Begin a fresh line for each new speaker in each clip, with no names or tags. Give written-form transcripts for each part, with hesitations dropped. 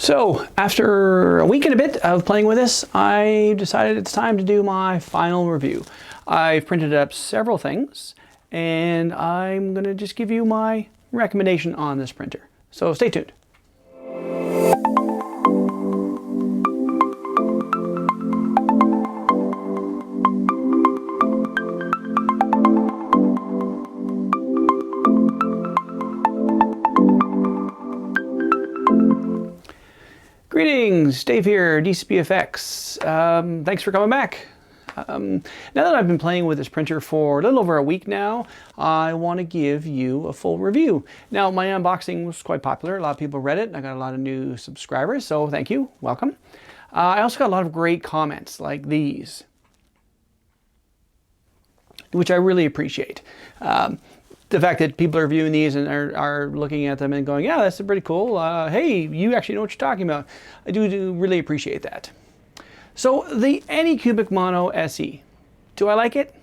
So after a week and a bit of playing with this, I decided it's time to do my final review. I've printed up several things and I'm going to just give you my recommendation on this printer. So stay tuned. Greetings, Dave here, DCPFX. Thanks for coming back. Now that I've been playing with this printer for a little over a week now, I want to give you a full review. Now, my unboxing was quite popular. A lot of people read it. I got a lot of new subscribers, so thank you. Welcome. I also got a lot of great comments like these, which I really appreciate. The fact that people are viewing these and are looking at them and going, yeah, that's pretty cool. Hey, you actually know what you're talking about. I do really appreciate that. So the Anycubic Mono SE, do I like it?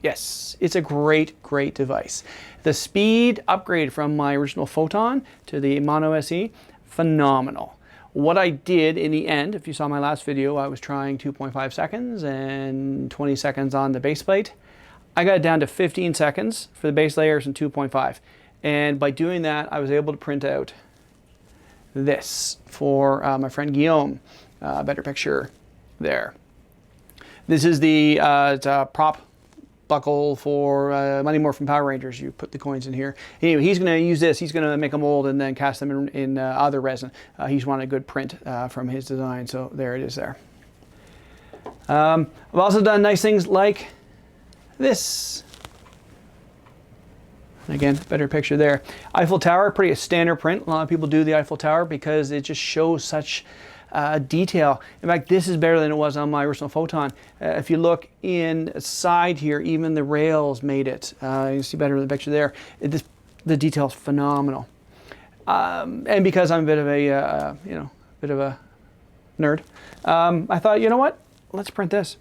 Yes, it's a great device. The speed upgrade from my original Photon to the Mono SE, phenomenal. What I did in the end, if you saw my last video, I was trying 2.5 seconds and 20 seconds on the base plate. I got it down to 15 seconds for the base layers and 2.5. And by doing that, I was able to print out this for my friend Guillaume. Better picture there. This is the prop buckle for Money More from Power Rangers. You put the coins in here. Anyway, he's going to use this. He's going to make a mold and then cast them in other resin. He's wanted a good print from his design. So there it is there. I've also done nice things like this. Again, better picture there. Eiffel Tower, pretty standard print. A lot of people do the Eiffel Tower because it just shows such detail. In fact, this is better than it was on my original Photon. If you look inside here, even the rails made it. You see better in the picture there. The detail's phenomenal. And because I'm a bit of a nerd, I thought, you know what? Let's print this.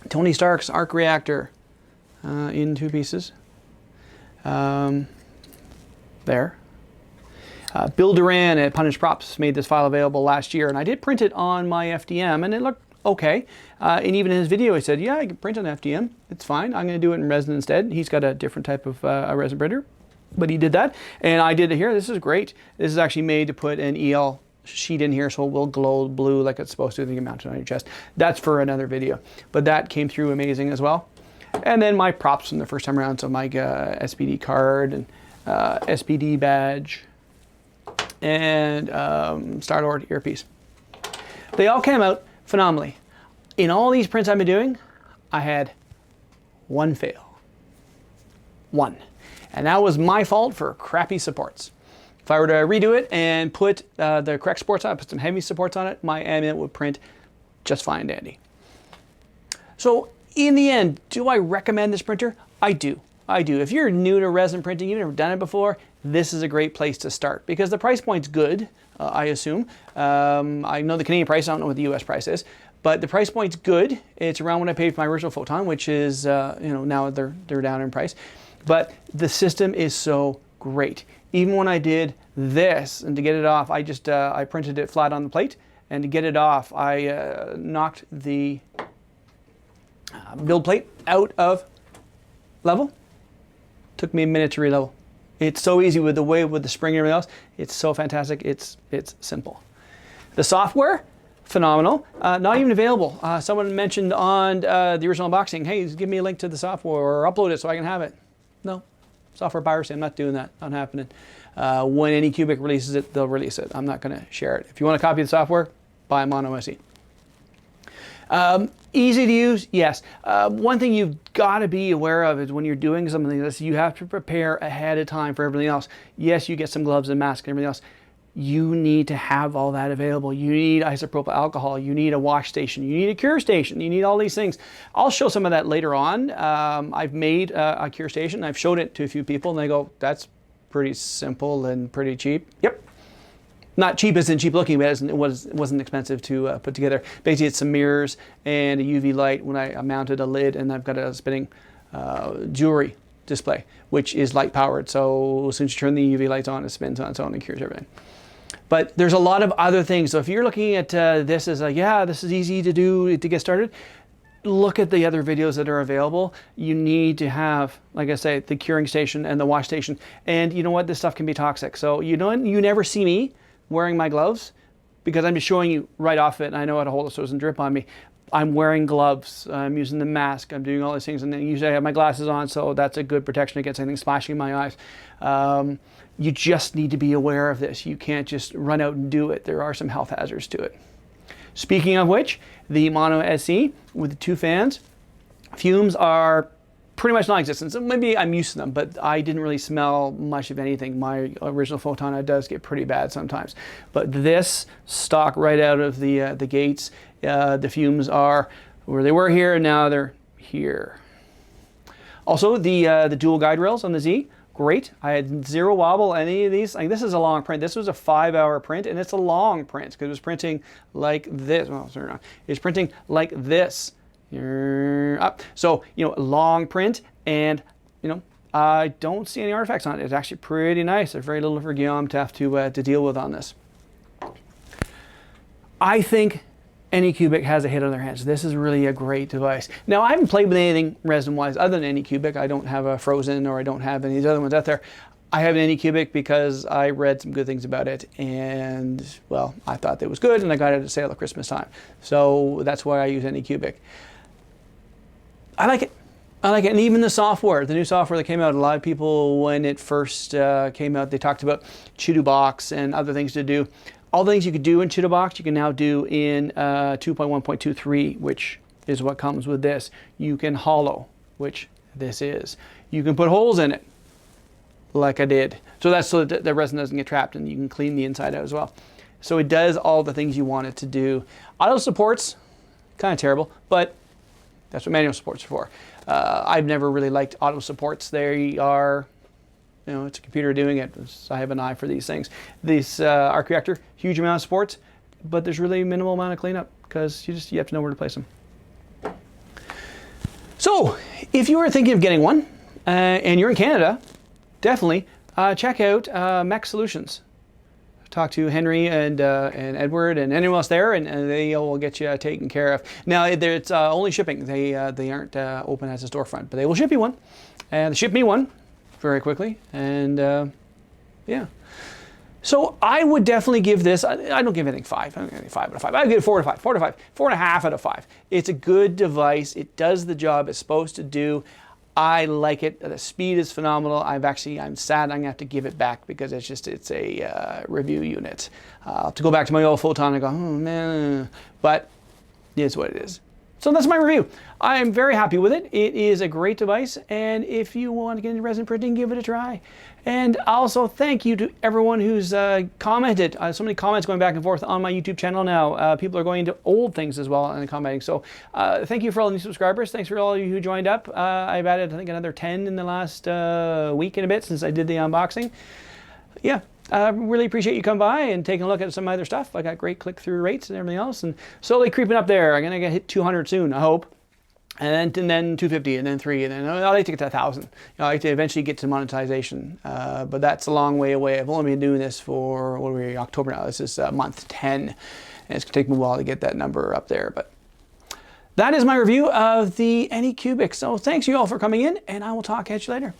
Tony Stark's arc reactor. In two pieces. There. Bill Duran at Punished Props made this file available last year, and I did print it on my FDM, and it looked okay. And even in his video, he said, yeah, I can print on FDM. It's fine. I'm going to do it in resin instead. He's got a different type of a resin printer, but he did that. And I did it here. This is great. This is actually made to put an EL sheet in here so it will glow blue like it's supposed to when you mount it on your chest. That's for another video. But that came through amazing as well. And then my props from the first time around, so my SPD card and SPD badge and Star-Lord earpiece. They all came out phenomenally. In all these prints I've been doing, I had one fail. One. And that was my fault for crappy supports. If I were to redo it and put the correct supports on it, put some heavy supports on it, my ambient would print just fine and dandy. So in the end, do I recommend this printer? I do. If you're new to resin printing, you've never done it before, this is a great place to start because the price point's good, I assume. I know the Canadian price, I don't know what the US price is, but the price point's good. It's around what I paid for my original Photon, which is, now they're down in price. But the system is so great. Even when I did this, and to get it off, I printed it flat on the plate, and to get it off, I knocked the build plate out of level. Took me a minute to re-level. It's so easy with the spring and everything else. It's so fantastic. It's simple. The software, phenomenal. Not even available. Someone mentioned on the original unboxing, hey, give me a link to the software or upload it so I can have it. No, software piracy. I'm not doing that. Not happening. When Anycubic releases it, they'll release it. I'm not going to share it. If you want a copy of the software, buy a Mono SE. Easy to use, yes. One thing you've got to be aware of is when you're doing something like this, you have to prepare ahead of time for everything else. Yes, you get some gloves and mask and everything else. You need to have all that available. You need isopropyl alcohol. You need a wash station. You need a cure station. You need all these things. I'll show some of that later on. I've made a cure station. I've showed it to a few people and they go, that's pretty simple and pretty cheap. Yep. Not cheap as in cheap looking, but it wasn't expensive to put together. Basically, it's some mirrors and a UV light when I mounted a lid, and I've got a spinning jewelry display, which is light powered. So as soon as you turn the UV lights on, it spins on its own and cures everything. But there's a lot of other things. So if you're looking at this as yeah, this is easy to do to get started, look at the other videos that are available. You need to have, like I say, the curing station and the wash station. And you know what? This stuff can be toxic. So you never see me wearing my gloves because I'm just showing you right off it, and I know how to hold it so it doesn't drip on me. I'm wearing gloves, I'm using the mask, I'm doing all these things, and then usually I have my glasses on, so that's a good protection against anything splashing in my eyes. You just need to be aware of this. You can't just run out and do it. There are some health hazards to it. Speaking of which, the Mono SE with the 2 fans, fumes are pretty much non-existent. So maybe I'm used to them, but I didn't really smell much of anything. My original Photon does get pretty bad sometimes. But this stock right out of the gates, the fumes are where they were here, and now they're here. Also, the dual guide rails on the Z, great. I had zero wobble any of these. Like, this is a long print. This was a 5-hour print, and it's a long print because it was printing like this. Well, sorry, no. It's printing like this. Up. So, long print, and, I don't see any artifacts on it. It's actually pretty nice. There's very little for Guillaume to have to deal with on this. I think Anycubic has a hit on their hands. This is really a great device. Now, I haven't played with anything resin-wise other than Anycubic. I don't have a Frozen, or I don't have any of these other ones out there. I have an Anycubic because I read some good things about it, and, well, I thought it was good, and I got it at sale at Christmas time. So that's why I use Anycubic. I like it. I like it. And even the software, the new software that came out, a lot of people, when it first came out, they talked about ChituBox and other things to do. All the things you could do in ChituBox, you can now do in 2.1.23, which is what comes with this. You can hollow, which this is. You can put holes in it, like I did. So that's so that the resin doesn't get trapped, and you can clean the inside out as well. So it does all the things you want it to do. Auto supports, kind of terrible, but that's what manual supports are for. I've never really liked auto supports. They are, it's a computer doing it. I have an eye for these things. This arc reactor, huge amount of supports, but there's really minimal amount of cleanup because you have to know where to place them. So if you are thinking of getting one and you're in Canada, definitely check out Mech Solutions. Talk to Henry and Edward and anyone else there, and they will get you taken care of. Now, it's only shipping. They aren't open as a storefront, but they will ship you one. And they shipped me one very quickly, and yeah. So I would definitely give this, I don't give anything 5. I don't give anything 5 out of 5. I give it 4 out of 5, 4 out of 5, 4.5 out of 5. It's a good device. It does the job it's supposed to do. I like it. The speed is phenomenal. I'm sad I'm gonna have to give it back because it's a review unit. To go back to my old Photon and go, oh man, but it is what it is. So that's my review. I am very happy with it. It is a great device, and if you want to get into resin printing, give it a try. And also thank you to everyone who's commented. So many comments going back and forth on my YouTube channel now. People are going into old things as well and commenting. So thank you for all the new subscribers. Thanks for all of you who joined up. I've added, I think, another 10 in the last week and a bit since I did the unboxing. Yeah. I really appreciate you coming by and taking a look at some other stuff. I got great click-through rates and everything else, and slowly creeping up there. I'm gonna get hit 200 soon, I hope, and then 250, and then 3, and then I'd like to get to 1,000. I'd like to eventually get to monetization, but that's a long way away. I've only been doing this for, what are we, October now? This is month 10, and it's gonna take me a while to get that number up there. But that is my review of the Anycubic. So thanks you all for coming in, and I will talk at you later.